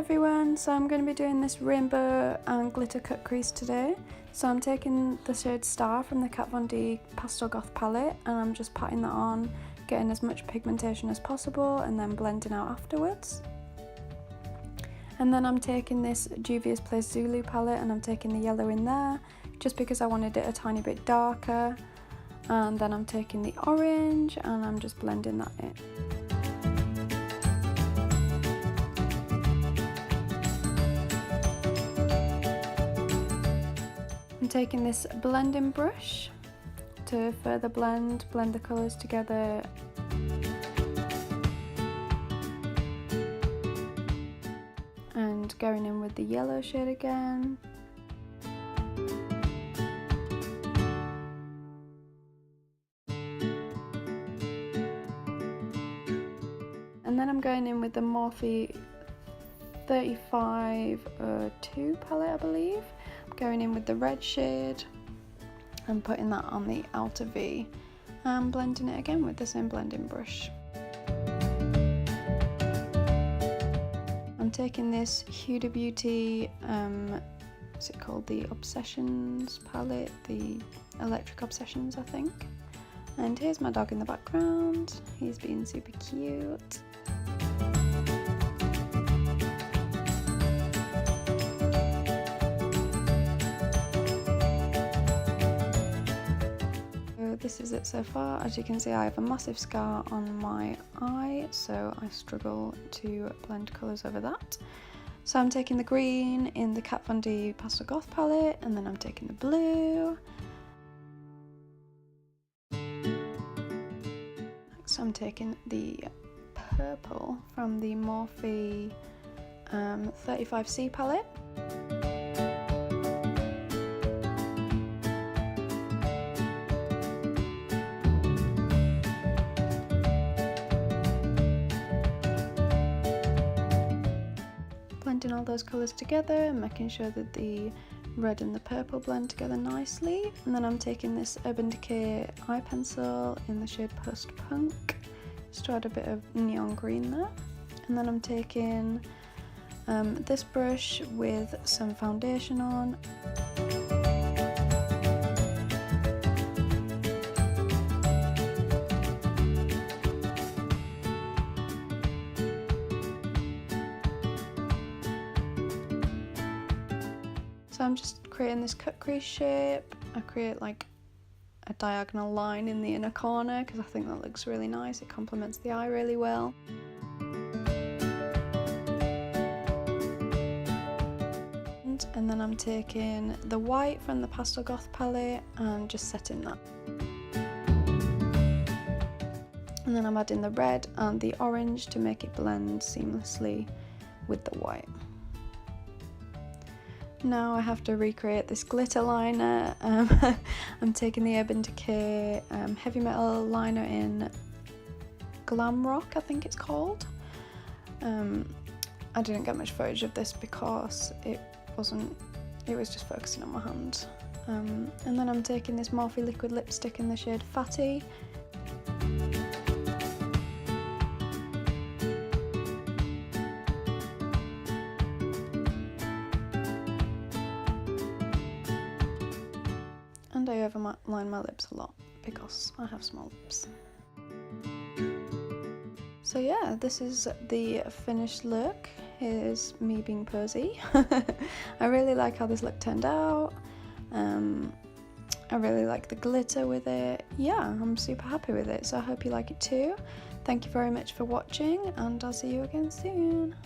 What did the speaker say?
everyone, so I'm going to be doing this rainbow and glitter cut crease today. So I'm taking the shade Star from the Kat Von D Pastel Goth palette and I'm just patting that on, getting as much pigmentation as possible and then blending out afterwards. And then I'm taking this Juvias Zulu palette and I'm taking the yellow in there just because I wanted it a tiny bit darker. And then I'm taking the orange and I'm just blending that in. I'm taking this blending brush to further blend the colours together. And going in with the yellow shade again. And then I'm going in with the Morphe 3502 palette, I believe. I'm going in with the red shade and putting that on the outer V and blending it again with the same blending brush. I'm taking this Huda Beauty, what's it called, the Obsessions palette, the Electric Obsessions I think. And here's my dog in the background, he's being super cute. This is it so far. As you can see, I have a massive scar on my eye, so I struggle to blend colours over that. So I'm taking the green in the Kat Von D Pastel Goth palette, and then I'm taking the blue. Next I'm taking the purple from the Morphe 35C palette. Blending all those colours together, making sure that the red and the purple blend together nicely. And then I'm taking this Urban Decay eye pencil in the shade Post Punk, just to add a bit of neon green there. And then I'm taking this brush with some foundation on. So I'm just creating this cut crease shape. I create like a diagonal line in the inner corner because I think that looks really nice. It complements the eye really well. And then I'm taking the white from the Pastel Goth palette and just setting that. And then I'm adding the red and the orange to make it blend seamlessly with the white. Now I have to recreate this glitter liner. I'm taking the Urban Decay Heavy Metal liner in Glam Rock, I think it's called. I didn't get much footage of this because it was just focusing on my hand. And then I'm taking this Morphe liquid lipstick in the shade Phatty. And I overline my lips a lot because I have small lips. So yeah, this is the finished look. Here's me being posy. I really like how this look turned out. I really like the glitter with it. Yeah, I'm super happy with it, so I hope you like it too. Thank you very much for watching and I'll see you again soon.